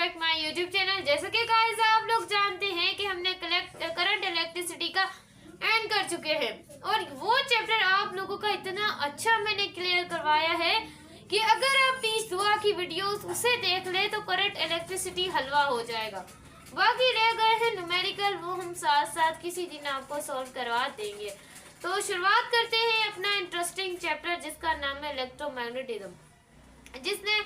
Back my YouTube channel. जैसे कि guys आप लोग जानते हैं कि हमने करंट इलेक्ट्रिसिटी का एंड कर चुके हैं और वो चैप्टर आप लोगों का इतना अच्छा मैंने क्लियर करवाया है कि अगर आप 30 दुआ की वीडियोस उसे देख ले तो करंट इलेक्ट्रिसिटी हलवा हो जाएगा। बाकी रह गए हैं न्यूमेरिकल, वो हम साथ साथ किसी दिन आपको सॉल्व करवा देंगे। तो शुरुआत करते हैं अपना इंटरेस्टिंग चैप्टर जिसका नाम है इलेक्ट्रोमैग्नेटिज्म, जिसने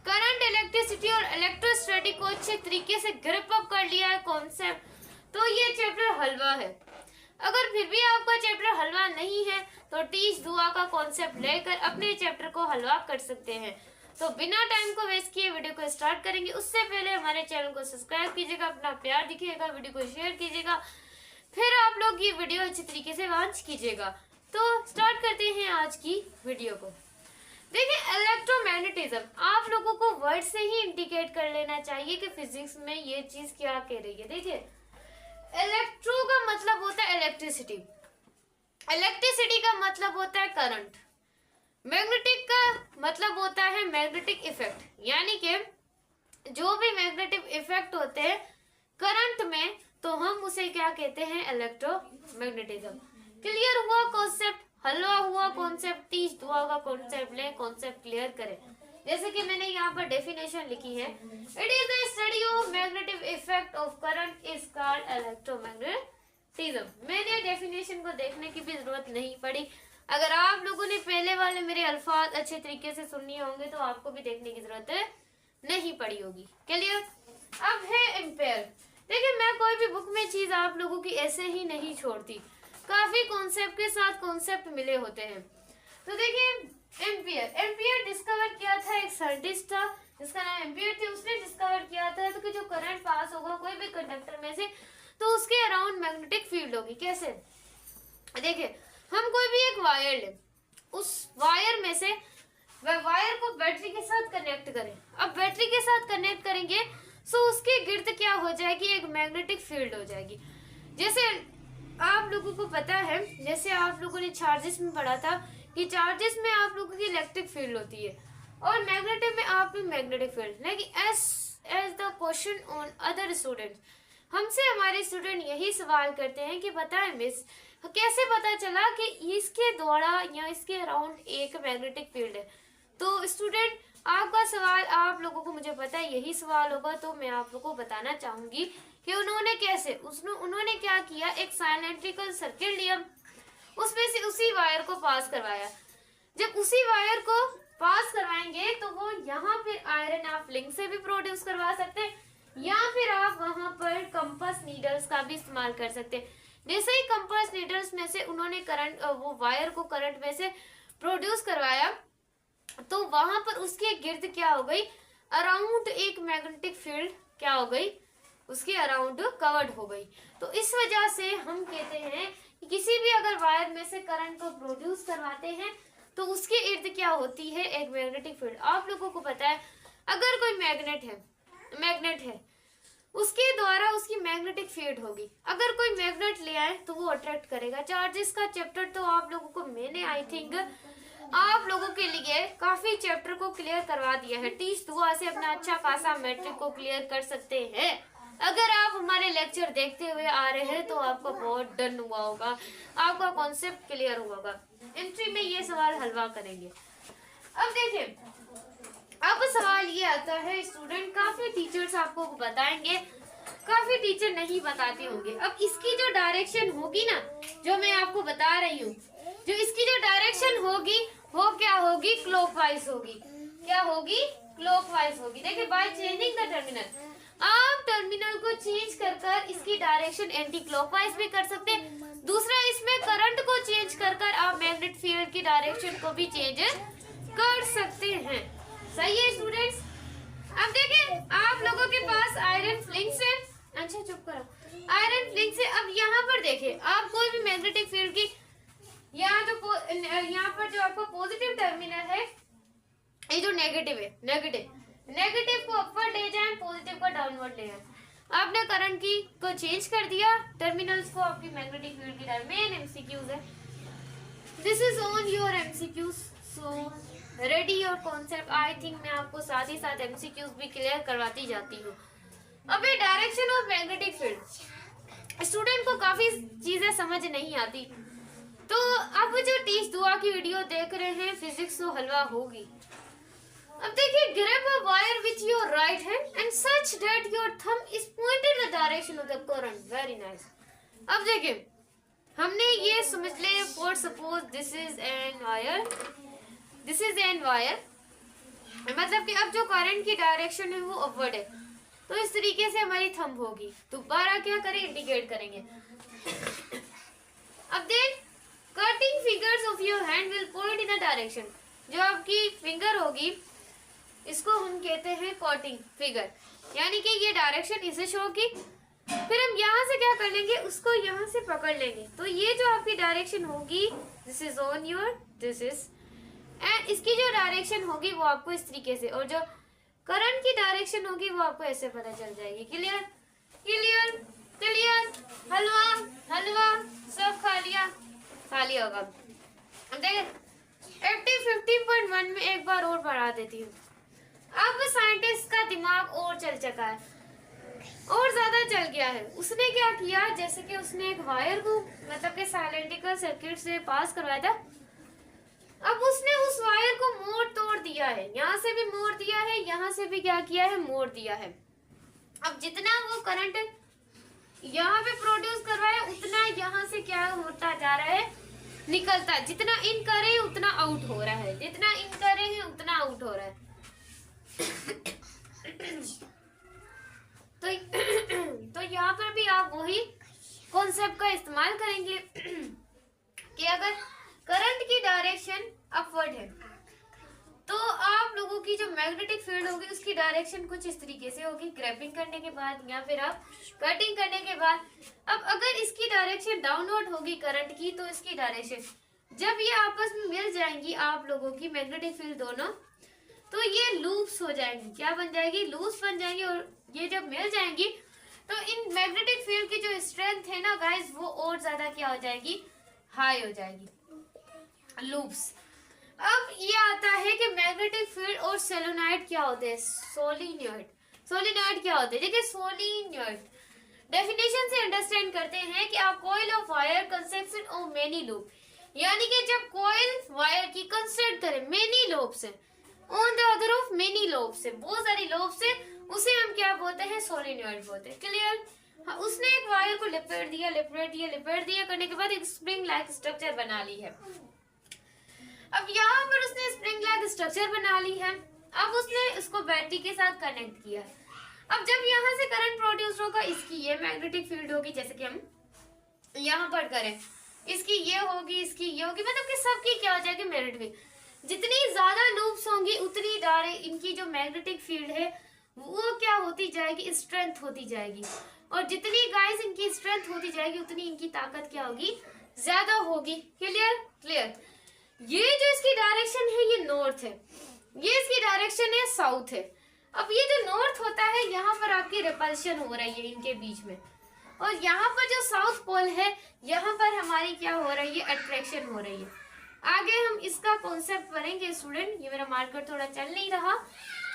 करंट, इलेक्ट्रिसिटी और इलेक्ट्रोस्टैटिक को अच्छे तरीके से ग्रिप अप कर लिया है कॉन्सेप्ट। तो ये चैप्टर हलवा है। अगर फिर भी आपका चैप्टर हलवा नहीं है तो 30 दुआ का कॉन्सेप्ट लेकर अपने चैप्टर को हलवा कर सकते हैं। तो बिना टाइम को वेस्ट किए वीडियो को स्टार्ट करेंगे। उससे पहले हमारे चैनल को सब्सक्राइब कीजिएगा, अपना प्यार दिखिएगा, वीडियो को शेयर कीजिएगा, फिर आप लोग ये वीडियो अच्छी तरीके से वॉच कीजिएगा। तो स्टार्ट करते हैं आज की वीडियो को। देखिए, इलेक्ट्रोमैग्नेटिज्म आप लोगों को वर्ड से ही इंडिकेट कर लेना चाहिए कि फिजिक्स में ये चीज क्या कह रही है। देखिए, इलेक्ट्रो का मतलब होता है इलेक्ट्रिसिटी, इलेक्ट्रिसिटी का मतलब होता है करंट, मैग्नेटिक का मतलब होता है मैग्नेटिक इफेक्ट, यानी कि जो भी मैग्नेटिक इफेक्ट होते हैं करंट में तो हम उसे क्या कहते हैं, इलेक्ट्रोमैग्नेटिज्म। क्लियर हुआ कॉन्सेप्ट, हलवा हुआ कॉन्सेप्ट। 30 दुआ का कॉन्सेप्ट ले, कॉन्सेप्ट क्लियर करें। जैसे कि मैंने यहाँ पर डेफिनेशन लिखी है, it is the study of magnetic effect of current is called electromagnetism. मैंने डेफिनेशन को देखने की भी जरूरत नहीं पड़ी। अगर आप लोगों ने पहले वाले मेरे अल्फाज अच्छे तरीके से सुनने होंगे तो आपको भी देखने की जरूरत नहीं पड़ी होगी। क्लियर? अब है एम्पेयर। देखिए, मैं कोई भी बुक में चीज आप लोगों की ऐसे ही नहीं छोड़ती, काफी कॉन्सेप्ट के साथ कॉन्सेप्ट मिले होते हैं। तो देखिए, एम्पियर, एम्पियर डिस्कवर किया था एक साइंटिस्ट था जिसका नाम एम्पियर थे। उसने डिस्कवर किया था तो कि जो करंट पास होगा कोई भी कंडक्टर में से तो उसके अराउंड मैग्नेटिक फील्ड होगी। कैसे? देखिए, हम कोई भी एक वायर ले, उस वायर में से वायर को बैटरी के साथ कनेक्ट करें। अब बैटरी के साथ कनेक्ट करेंगे तो उसके गिर्द क्या हो जाएगी, एक मैग्नेटिक फील्ड हो जाएगी। जैसे आप लोगों को पता है, जैसे आप लोगों ने चार्जेस में पढ़ा था कि चार्जेस में आप लोगों की इलेक्ट्रिक फील्ड होती है और मैग्नेटिक में आपकी मैग्नेटिक फील्ड। लेकिन as the question on other students, हमसे हमारे स्टूडेंट यही सवाल करते हैं कि पता है मिस, कैसे पता चला कि इसके द्वारा या इसके अराउंड एक मैग्नेटिक फील्ड है। तो स्टूडेंट, आपका सवाल आप लोगों को मुझे पता है यही सवाल होगा, तो मैं आप लोगों को बताना चाहूंगी कि उन्होंने कैसे, उन्होंने क्या किया, एक साइलेंट्रिकल सर्किट लिया, उसमें से उसी वायर को पास करवाया। जब उसी वायर को पास करवाएंगे तो वो यहाँ फिर आयरन आप लिंक से भी प्रोड्यूस करवा सकते हैं या फिर आप वहां पर कंपास नीडल्स का भी इस्तेमाल कर सकते हैं। जैसे ही कंपास नीडल्स में से उन्होंने करंट, वो वायर को करंट में से प्रोड्यूस करवाया तो वहां पर उसके गिर्द क्या हो गई, अराउंड एक मैग्नेटिक फील्ड क्या हो गई, उसके अराउंड कवर्ड हो गई। तो इस वजह से हम कहते हैं कि किसी भी अगर वायर में से करंट को प्रोड्यूस करवाते हैं तो उसके इर्द क्या होती है, एक मैग्नेटिक फील्ड। आप लोगों को पता है, अगर कोई मैग्नेट है उसके द्वारा उसकी मैग्नेटिक फील्ड होगी। अगर कोई मैग्नेट ले आए तो वो अट्रैक्ट करेगा। चार्जेस का चैप्टर तो आप लोगों को मैंने आई थिंक आप लोगों के लिए काफी चैप्टर को क्लियर करवा दिया है। 30 दुआ से अपना अच्छा खासा मैट्रिक को क्लियर कर सकते हैं। अगर आप हमारे लेक्चर देखते हुए आ रहे हैं तो आपका बहुत डन हुआ होगा, आपका कॉन्सेप्ट क्लियर हुआ होगा। एंट्री में ये सवाल हलवा करेंगे। अब देखिए, अब सवाल ये आता है स्टूडेंट, काफी टीचर्स आपको बताएंगे, काफी टीचर नहीं बताते होंगे। अब इसकी जो डायरेक्शन होगी ना, जो मैं आपको बता रही हूँ, जो इसकी जो डायरेक्शन होगी वो क्या होगी, क्लॉकवाइज होगी। क्या होगी? क्लॉकवाइज होगी। देखिए, बाय चेंजिंग द टर्मिनल, आप टर्मिनल को चेंज कर इसकी डायरेक्शन एंटी क्लॉकवाइज भी कर सकते हैं। दूसरा, इसमें करंट को चेंज कर आप मैग्नेट फील्ड की डायरेक्शन को भी चेंज कर सकते हैं। सही है स्टूडेंट्स? अब देखिए, आप लोगों के पास आयरन फ्लिंक्स है। अच्छा चुप करो, आयरन फ्लिंक्स है। अब यहाँ पर देखिए, आप कोई भी मैग्नेटिक फील्ड की यहाँ पर जो आपको पॉजिटिव टर्मिनल है, ये जो नेगेटिव है, नेगेटिव को अपवर्ड ले जाए, पॉजिटिव को डाउनवर्ड ले जाए। आपने करंट की को चेंज कर दिया, टर्मिनल्स को आपकी मैग्नेटिक फील्ड की डायरेक्शन। मेन एमसीक्यूज है, this is on your MCQs, so ready और कॉन्सेप्ट आई थिंक मैं आपको साथ ही साथ एमसीक्यूज भी क्लियर करवाती जाती हूँ। अब ये direction of magnetic field student को काफी चीजें समझ नहीं आती, तो अब जो टीच दुआ की वीडियो देख रहे हैं फिजिक्स तो हलवा होगी। अब देखिए, grab a wire with your right hand and such that your thumb is pointed the direction of the current. Very nice. अब देखिए, हमने ये समझ ले, for suppose this is an wire, this is an wire, मतलब कि अब जो करंट की डायरेक्शन है वो अपवर्ड है, तो इस तरीके से हमारी थंब होगी। दोबारा क्या करें, इंडिकेट करेंगे। अब then cutting fingers of your hand will point in a direction. जो आपकी फिंगर होगी इसको हम कहते हैं कटिंग फिंगर, यानी कि ये डायरेक्शन इसे शो की। फिर हम यहाँ से क्या कर लेंगे, उसको यहाँ से पकड़ लेंगे, तो ये जो आपकी डायरेक्शन होगी, this is on your, this is, and इसकी जो डायरेक्शन होगी वो आपको इस तरीके से, और जो करंट की डायरेक्शन होगी वो आपको ऐसे पता चल जाएगी। Clear clear clear. हलवा हलवा सब खा लिया होगा। देखिए, एक्टिव 15.1 में एक बार और बढ़ा देती हूँ। अब साइंटिस्ट का दिमाग और चल चुका है, और ज्यादा चल गया है। उसने क्या किया, जैसे कि उसने एक वायर को मतलब कि साइलेंटिकल सर्किट से पास करवाया था, अब उसने उस वायर को मोड़ तोड़ दिया है, यहाँ से भी मोड़ दिया है, यहाँ से भी क्या किया है, मोड़ दिया है। अब जितना वो करंट यहाँ पे प्रोड्यूस कर रहा है उतना यहाँ से क्या होता जा रहा है, निकलता। जितना इन करे उतना आउट हो रहा है, जितना इन करे हैं उतना आउट हो रहा है। तो यहाँ पर भी आप वही कॉन्सेप्ट का इस्तेमाल करेंगे कि अगर करंट की डायरेक्शन अपवर्ड है तो आप लोगों की जो मैग्नेटिक फील्ड होगी उसकी डायरेक्शन कुछ इस तरीके से होगी, ग्रैबिंग करने के बाद या फिर आप कटिंग करने के बाद। अब अगर इसकी डायरेक्शन डाउनवर्ड होगी करंट की, तो इसकी डायरेक्शन जब ये आपस में मिल जाएंगी आप लोगों की मैग्नेटिक फील्ड दोनों, तो ये लूप्स हो जाएंगी। क्या बन जाएगी, लूप्स बन जाएंगी। और ये जब मिल जाएंगी तो इन मैग्नेटिक फील्ड की जो स्ट्रेंथ है ना गाइस, वो और ज्यादा क्या हो जाएगी, हाई हो जाएगी, लूप्स। अब ये आता है कि मैग्नेटिक फील्ड और सोलेनॉइड क्या होते हैं, सोलेनॉइड क्या होते हैं। देखिए, सोलेनॉइड डेफिनेशन से अंडरस्टैंड करते हैं कि a coil of wire consisted of many loop, यानी कि जब कॉइल वायर की कंसिस्ट करे मेनी लूप से, on the other of many loop से, बहुत सारी लूप से, उसे हम क्या बोलते हैं, सोलेनॉइड बोलते हैं। क्लियर। हाँ, उसने एक वायर को लिपेट दिया करने के बाद एक स्प्रिंग लाइक स्ट्रक्चर बना ली है। अब यहाँ पर उसने स्प्रिंग लाइक स्ट्रक्चर बना ली है। अब उसने इसको बैटरी के साथ कनेक्ट किया है। अब जब यहाँ से करंट प्रोड्यूस होगा, इसकी ये मैग्नेटिक फील्ड होगी, जैसे कि हम यहाँ पर करें, इसकी ये होगी, इसकी ये होगी, मतलब कि सबकी क्या हो जाएगी, मैग्नेटिक फील्ड। जितनी ज्यादा लूप्स होंगी उतनी इनकी जो मैग्नेटिक फील्ड है वो क्या होती जाएगी, स्ट्रेंथ होती जाएगी। और जितनी गाइस इनकी स्ट्रेंथ होती जाएगी उतनी इनकी ताकत क्या होगी, ज्यादा होगी। क्लियर। ये जो इसकी डायरेक्शन है ये नॉर्थ है, ये इसकी डायरेक्शन है साउथ है। अब ये जो नॉर्थ होता है यहाँ पर आपकी रिपल्शन हो रही है इनके बीच में, और यहाँ पर जो साउथ पोल है यहाँ पर हमारी क्या हो रही है, अट्रैक्शन हो रही है। आगे हम इसका कॉन्सेप्ट पढ़ेंगे स्टूडेंट। ये मेरा मार्कर थोड़ा चल नहीं रहा,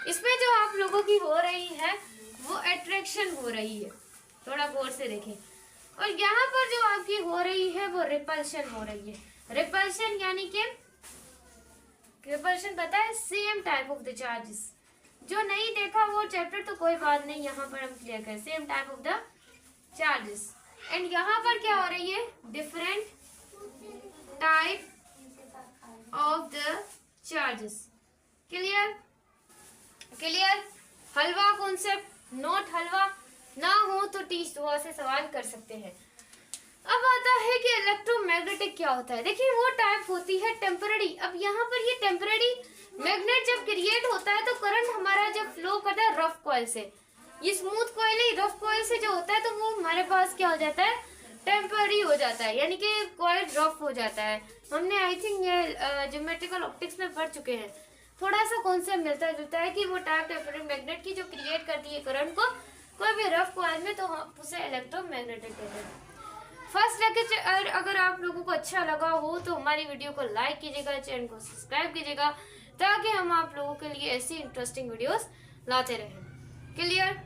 इसमें जो आप लोगों की हो रही है वो अट्रैक्शन हो रही है, थोड़ा गौर से देखें। और यहाँ पर जो आपकी हो रही है वो रिपल्शन हो रही है। रिपल्शन यानी कि रिपल्शन पता है, same type of the charges. जो नहीं देखा वो चैप्टर तो कोई बात नहीं, यहाँ पर हम क्लियर करें, same type of the charges. And यहाँ पर क्या हो रही है, different type of the charges. Clear. हलवा कॉन्सेप्ट, नोट हलवा ना हो तो टीच दुआ से सवाल कर सकते हैं। अब आता है कि इलेक्ट्रोमैग्नेटिक क्या होता है। देखिए, वो टाइप होती है टेम्पररी। अब यहाँ पर ये टेम्पररी मैग्नेट जब क्रिएट होता है तो करंट हमारा जब फ्लो करता है रफ कॉइल से, ये स्मूथ कॉइल है, रफ कॉइल से जो होता है तो वो हमारे पास क्या हो जाता है, टेम्पररी हो जाता है, यानी कि कॉइल रफ हो जाता है। हमने आई थिंक ये ज्योमेट्रिकल ऑप्टिक्स में पढ़ चुके हैं। थोड़ा सा कॉन्सेप्ट मिलता जुलता है कि वो टाइप टेम्पररी मैग्नेट की जो क्रिएट करती है करंट को कोई भी रफ कॉइल में, तो हम उसे इलेक्ट्रोमैग्नेटिक कहते हैं। फर्स्ट लेक्चर अगर आप लोगों को अच्छा लगा हो तो हमारी वीडियो को लाइक कीजिएगा, चैनल को सब्सक्राइब कीजिएगा, ताकि हम आप लोगों के लिए ऐसी इंटरेस्टिंग वीडियोस लाते रहें। क्लियर?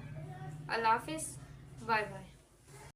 अल्लाह हाफिज, बाय बाय।